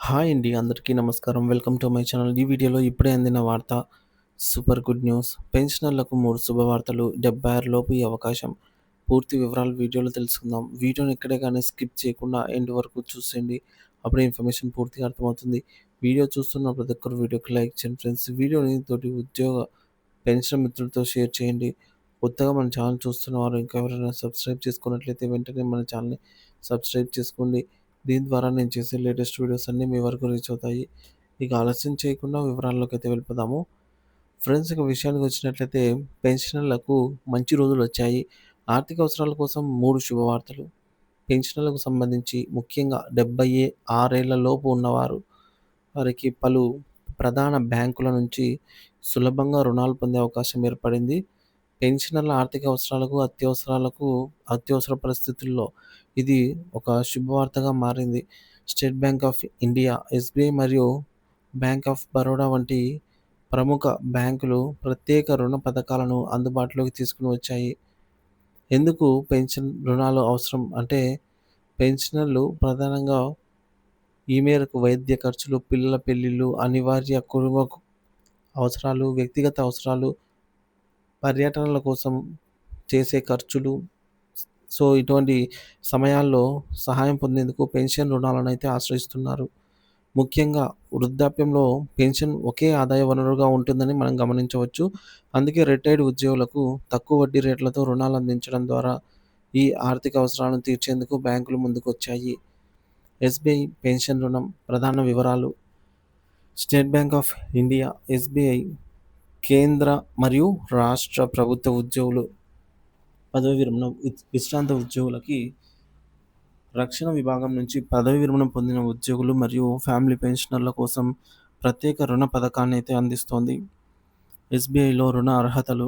Hi అండి. అందరికీ నమస్కారం. Welcome to my channel. ఈ వీడియోలో ఇప్పుడే అందిన వార్త సూపర్ గుడ్ న్యూస్. పెన్షనర్లకు 3 శుభవార్తలు. 76 లోపు ఈ అవకాశం. పూర్తి వివరాలు వీడియోలో తెలుసుకుందాం. వీడియోని ఎక్కడే గానీ స్కిప్ చేయకుండా ఎండ్ వరకు చూసేయండి. అప్పుడే ఇన్ఫర్మేషన్ పూర్తిగా అర్థమవుతుంది. వీడియో చూస్తున్న ప్రతి ఒక్కరు వీడియోకి లైక్ చేయండి ఫ్రెండ్స్. వీడియోని తోటి ఉద్యోగ పెన్షన్ మిత్రులతో షేర్ చేయండి. కొత్తగా మన ఛానల్ చూస్తున్నవారు ఇంకా ఎవరైనా సబ్స్క్రైబ్ చేసుకున్నట్లయితే వెంటనే మన ఛానల్‌ని సబ్స్క్రైబ్ చేసుకోండి. దీని ద్వారా నేను చేసే లేటెస్ట్ వీడియోస్ అన్నీ మీ వరకు రీచ్ అవుతాయి. ఇక ఆలస్యం చేయకుండా వివరాల్లోకైతే వెళ్ళిపోదాము. ఫ్రెండ్స్ ఇక విషయానికి వచ్చినట్లయితే పెన్షనర్లకు మంచి రోజులొచ్చాయి. ఆర్థిక అవసరాల కోసం 3 శుభవార్తలు. పెన్షనర్లకు సంబంధించి ముఖ్యంగా 76 ఏళ్ల లోపు ఉన్నవారు వారికి పలు ప్రధాన బ్యాంకుల నుంచి సులభంగా రుణాలు పొందే అవకాశం ఏర్పడింది. పెన్షనర్ల ఆర్థిక అవసరాలకు, అత్యవసర పరిస్థితుల్లో ఇది ఒక శుభవార్తగా మారింది. State bank of India, SBI మరియు బ్యాంక్ ఆఫ్ బరోడా వంటి ప్రముఖ బ్యాంకులు ప్రత్యేక రుణ పథకాలను అందుబాటులోకి తీసుకొని వచ్చాయి. ఎందుకు పెన్షన్ రుణాలు అవసరం అంటే, పెన్షనర్లు ప్రధానంగా ఈ మేరకు వైద్య ఖర్చులు, పిల్లల పెళ్ళిళ్ళు, అనివార్య కుటుంబ అవసరాలు, వ్యక్తిగత అవసరాలు, పర్యటనల కోసం చేసే ఖర్చులు. సో, ఇటువంటి సమయాల్లో సహాయం పొందేందుకు పెన్షన్ రుణాలనైతే ఆశ్రయిస్తున్నారు. ముఖ్యంగా వృద్ధాప్యంలో పెన్షన్ ఒకే ఆదాయ వనరుగా ఉంటుందని మనం గమనించవచ్చు. అందుకే రిటైర్డ్ ఉద్యోగులకు తక్కువ వడ్డీ రేట్లతో రుణాలు అందించడం ద్వారా ఈ ఆర్థిక అవసరాలను తీర్చేందుకు బ్యాంకులు ముందుకొచ్చాయి. ఎస్‌బీఐ పెన్షన్ రుణం ప్రధాన వివరాలు. State bank of India, SBI కేంద్ర మరియు రాష్ట్ర ప్రభుత్వ ఉద్యోగులు, పదవి విరమణ, విశ్రాంత ఉద్యోగులకి రక్షణ విభాగం నుంచి పదవి విరమణ పొందిన ఉద్యోగులు మరియు ఫ్యామిలీ పెన్షనర్ల కోసం ప్రత్యేక రుణ పథకాన్ని అయితే అందిస్తోంది. ఎస్‌బీఐలో రుణ అర్హతలు.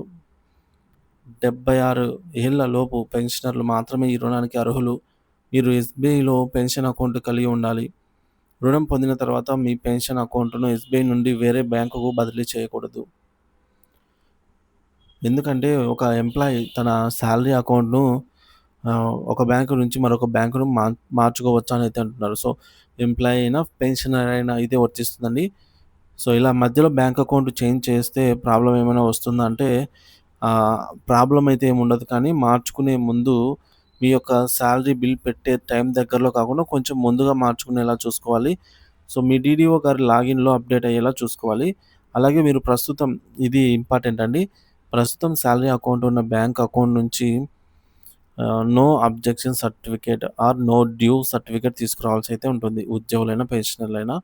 76 ఏళ్ల లోపు పెన్షనర్లు మాత్రమే ఈ రుణానికి అర్హులు. మీరు ఎస్‌బీఐలో పెన్షన్ అకౌంట్ కలిగి ఉండాలి. రుణం పొందిన తర్వాత మీ పెన్షన్ అకౌంట్‌ను ఎస్‌బీఐ నుండి వేరే బ్యాంకుకు బదిలీ చేయకూడదు. ఎందుకంటే ఒక ఎంప్లాయీ తన సాలరీ అకౌంట్‌ను ఒక బ్యాంకు నుంచి మరొక బ్యాంకును మార్చుకోవచ్చా అని అయితే అంటున్నారు. సో, ఎంప్లాయీ అయినా, పెన్షనర్ అయినా ఇదే వర్తిస్తుందండి. సో, ఇలా మధ్యలో బ్యాంక్ అకౌంట్ చేంజ్ చేస్తే ప్రాబ్లమ్ ఏమైనా వస్తుందా అంటే ప్రాబ్లమ్ అయితే ఏముండదు. కానీ మార్చుకునే ముందు మీ యొక్క సాలరీ బిల్ పెట్టే టైం దగ్గరలో కాకుండా కొంచెం ముందుగా మార్చుకునేలా చూసుకోవాలి. సో, మీ డీడీఓ గారి లాగిన్‌లో అప్డేట్ అయ్యేలా చూసుకోవాలి. అలాగే మీరు ప్రస్తుతం, ఇది ఇంపార్టెంట్ అండి. ప్రస్తుతం సాలరీ అకౌంట్ ఉన్న బ్యాంక్ అకౌంట్ నుంచి no objection certificate or no due certificate తీసుకురావాల్సి అయితే ఉంటుంది. ఉద్యోగులైనా, పెన్షనర్లైనా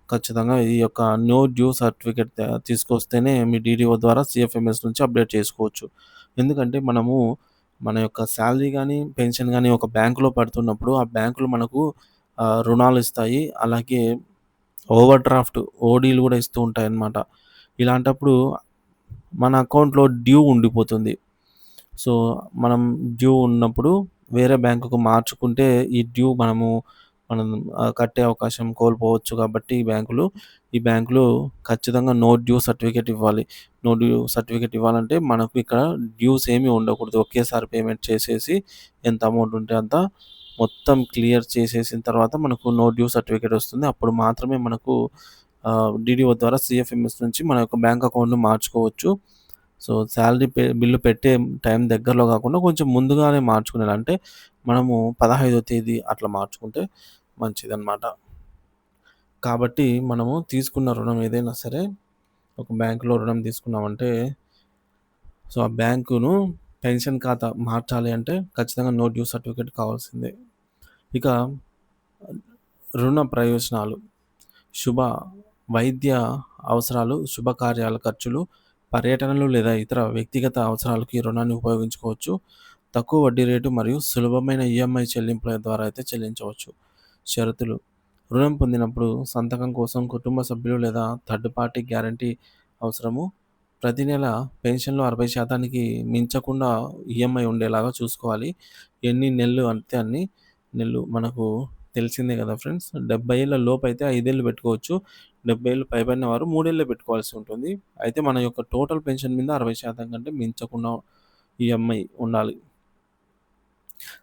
ఖచ్చితంగా ఈ యొక్క నో డ్యూ సర్టిఫికేట్ తీసుకొస్తేనే మీ డీడీఓ ద్వారా సీఎఫ్ఎంఎస్ నుంచి అప్డేట్ చేసుకోవచ్చు. ఎందుకంటే మనము మన యొక్క సాలరీ గానీ, పెన్షన్ గానీ ఒక బ్యాంకులో పడుతున్నప్పుడు ఆ బ్యాంకులు మనకు రుణాలు ఇస్తాయి. అలాగే ఓవర్ డ్రాఫ్ట్, ఓడీలు గూడా ఇస్తూ ఉంటాయన్నమాట. ఇలాంటప్పుడు మన అకౌంట్‌లో డ్యూ ఉండిపోతుంది. సో, మనం డ్యూ ఉన్నప్పుడు వేరే బ్యాంకుకు మార్చుకుంటే ఈ డ్యూ మనం కట్టే అవకాశం కోల్పోవచ్చు కాబట్టి ఈ బ్యాంకులు ఖచ్చితంగా నో డ్యూ సర్టిఫికేట్ ఇవ్వాలి. నో డ్యూ సర్టిఫికేట్ ఇవ్వాలంటే మనకు ఇక్కడ డ్యూస్ ఏమి ఉండకూడదు. ఒకేసారి పేమెంట్ చేసేసి ఎంత అమౌంట్ ఉంటే అంత మొత్తం క్లియర్ చేసేసిన తర్వాత మనకు నో డ్యూ సర్టిఫికేట్ వస్తుంది. అప్పుడు మాత్రమే మనకు డీడీఓ ద్వారా సీఎఫ్ఎంఎస్ నుంచి మన యొక్క బ్యాంక్ అకౌంట్‌ని మార్చుకోవచ్చు. సో, సాలరీ బిల్లు పెట్టే టైం దగ్గరలో కాకుండా కొంచెం ముందుగానే మార్చుకునేలా, అంటే మనము 15వ తేదీ అట్లా మార్చుకుంటే మంచిదనమాట. కాబట్టి మనము తీసుకున్న రుణం ఏదైనా సరే, ఒక బ్యాంకులో రుణం తీసుకున్నామంటే, సో, ఆ బ్యాంకును పెన్షన్ ఖాతా మార్చాలి అంటే ఖచ్చితంగా నో డ్యూ సర్టిఫికేట్ కావాల్సిందే. ఇక రుణ ప్రయోజనాలు. శుభ వైద్య అవసరాలు, శుభకార్యాల ఖర్చులు, పర్యటనలు లేదా ఇతర వ్యక్తిగత అవసరాలకు ఈ రుణాన్ని ఉపయోగించుకోవచ్చు. తక్కువ వడ్డీ రేటు మరియు సులభమైన ఈఎంఐ చెల్లింపుల ద్వారా అయితే చెల్లించవచ్చు. షరతులు. రుణం పొందినప్పుడు సంతకం కోసం కుటుంబ సభ్యులు లేదా థర్డ్ పార్టీ గ్యారంటీ అవసరము. ప్రతి నెల పెన్షన్‌లో 60% మించకుండా ఈఎంఐ ఉండేలాగా చూసుకోవాలి. ఎన్ని నెలలు అంటే అన్ని నెలలు. మనకు తెలిసిందే కదా ఫ్రెండ్స్. 70 ఏళ్ల లోపైతే 5 ఏళ్ళు పెట్టుకోవచ్చు. 70 ఏళ్ళు పైబడిన వారు 3 ఏళ్ళే పెట్టుకోవాల్సి ఉంటుంది. అయితే మన యొక్క టోటల్ పెన్షన్ మీద 60% కంటే మించకుండా ఈఎంఐ ఉండాలి.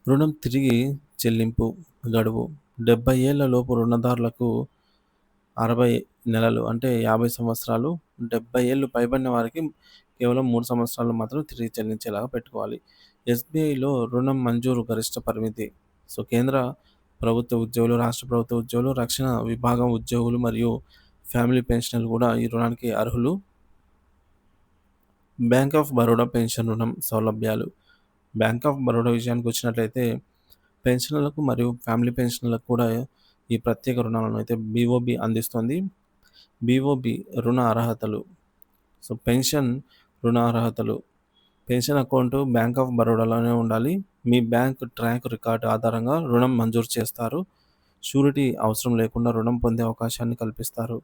రుణం తిరిగి చెల్లింపు గడువు. 70 ఏళ్ల లోపు రుణదారులకు 60 నెలలు అంటే 50 సంవత్సరాలు, 70 ఏళ్ళు పైబడిన వారికి కేవలం 3 సంవత్సరాలు మాత్రం తిరిగి చెల్లించేలాగా పెట్టుకోవాలి. ఎస్‌బీఐలో రుణం మంజూరు గరిష్ట పరిమితి. సో, కేంద్ర ప్రభుత్వ ఉద్యోగులు, రాష్ట్ర ప్రభుత్వ ఉద్యోగులు, రక్షణ విభాగం ఉద్యోగులు మరియు ఫ్యామిలీ పెన్షనర్లు కూడా ఈ రుణానికి అర్హులు. బ్యాంక్ ఆఫ్ బరోడా పెన్షన్ రుణం సౌలభ్యాలు. బ్యాంక్ ఆఫ్ బరోడా విషయానికి వచ్చినట్లయితే పెన్షనర్లకు మరియు ఫ్యామిలీ పెన్షనర్లకు కూడా ఈ ప్రత్యేక రుణాలను అయితే బీఓబీ అందిస్తుంది. బీఓబీ రుణ అర్హతలు. సో, పెన్షన్ రుణ అర్హతలు. పెన్షన్ అకౌంట్ బ్యాంక్ ఆఫ్ బరోడాలోనే ఉండాలి. మీ బ్యాంక్ ట్రాక్ రికార్డ్ ఆధారంగా రుణం మంజూరు చేస్తారు. షూరిటీ అవసరం లేకుండా రుణం పొందే అవకాశాన్ని కల్పిస్తారు.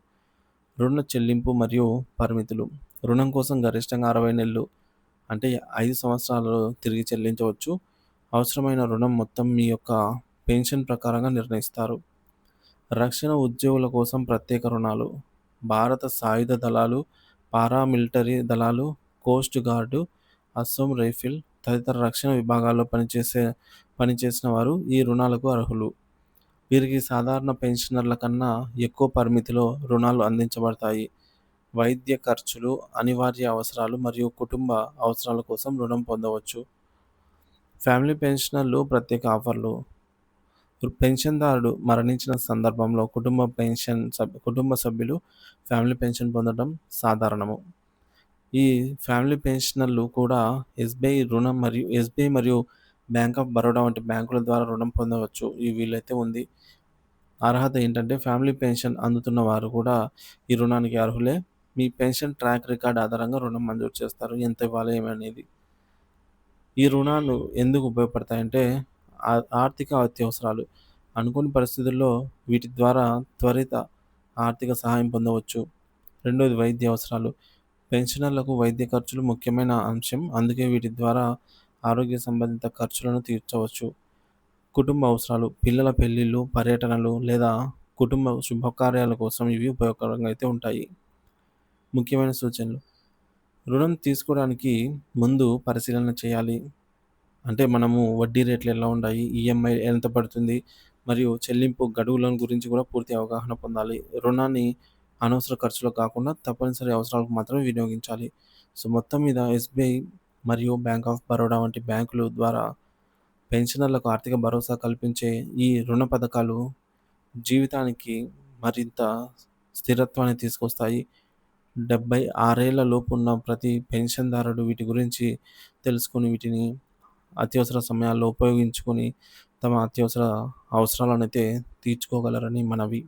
రుణ చెల్లింపు మరియు పరిమితులు. రుణం కోసం గరిష్టంగా 60 నెలలు అంటే 5 సంవత్సరాలు తిరిగి చెల్లించవచ్చు. అవసరమైన రుణం మొత్తం మీ యొక్క పెన్షన్ ప్రకారంగా నిర్ణయిస్తారు. రక్షణ ఉద్యోగుల కోసం ప్రత్యేక రుణాలు. భారత సాయుధ దళాలు, పారామిలిటరీ దళాలు, కోస్ట్ గార్డు, అస్సాం రైఫిల్ తదితర రక్షణ విభాగాల్లో పనిచేసిన వారు ఈ రుణాలకు అర్హులు. వీరికి సాధారణ పెన్షనర్ల కన్నా ఎక్కువ పరిమితిలో రుణాలు అందించబడతాయి. వైద్య ఖర్చులు, అనివార్య అవసరాలు మరియు కుటుంబ అవసరాల కోసం రుణం పొందవచ్చు. ఫ్యామిలీ పెన్షనర్లు ప్రత్యేక ఆఫర్లు. పెన్షన్దారుడు మరణించిన సందర్భంలో కుటుంబ సభ్యులు ఫ్యామిలీ పెన్షన్ పొందడం సాధారణము. ఈ ఫ్యామిలీ పెన్షనర్లు కూడా ఎస్బీఐ మరియు బ్యాంక్ ఆఫ్ బరోడా వంటి బ్యాంకుల ద్వారా రుణం పొందవచ్చు. ఈ వీలైతే ఉంది. అర్హత ఏంటంటే ఫ్యామిలీ పెన్షన్ అందుతున్న వారు కూడా ఈ రుణానికి అర్హులే. మీ పెన్షన్ ట్రాక్ రికార్డ్ ఆధారంగా రుణం మంజూరు చేస్తారు. ఎంత ఇవ్వాలి ఏమనేది. ఈ రుణాలు ఎందుకు ఉపయోగపడతాయంటే ఆర్థిక అత్యవసరాలు. అనుకోని పరిస్థితుల్లో వీటి ద్వారా త్వరిత ఆర్థిక సహాయం పొందవచ్చు. రెండోది వైద్య అవసరాలు. పెన్షనర్లకు వైద్య ఖర్చులు ముఖ్యమైన అంశం. అందుకే వీటి ద్వారా ఆరోగ్య సంబంధిత ఖర్చులను తీర్చవచ్చు. కుటుంబ అవసరాలు. పిల్లల పెళ్ళిళ్ళు, పర్యటనలు లేదా కుటుంబ శుభకార్యాల కోసం ఇవి ఉపయోగకరంగా అయితే ఉంటాయి. ముఖ్యమైన సూచనలు. రుణం తీసుకోవడానికి ముందు పరిశీలన చేయాలి. అంటే మనము వడ్డీ రేట్లు ఎలా ఉన్నాయి, ఈఎంఐ ఎంత పడుతుంది మరియు చెల్లింపు గడువుల గురించి కూడా పూర్తి అవగాహన పొందాలి. రుణాన్ని అనవసర ఖర్చులకు కాకుండా తప్పనిసరి అవసరాలకు మాత్రమే వినియోగించాలి. సో, మొత్తం మీద ఎస్బీఐ మరియు బ్యాంక్ ఆఫ్ బరోడా వంటి బ్యాంకుల ద్వారా పెన్షనర్లకు ఆర్థిక భరోసా కల్పించే ఈ రుణ పథకాలు జీవితానికి మరింత స్థిరత్వాన్ని తీసుకొస్తాయి. 76 ఏళ్ల లోపు ఉన్న ప్రతి పెన్షన్దారుడు వీటి గురించి తెలుసుకొని వీటిని అత్యవసర సమయాల్లో ఉపయోగించుకొని తమ అత్యవసర అవసరాలనైతే తీర్చుకోగలరని మనవి.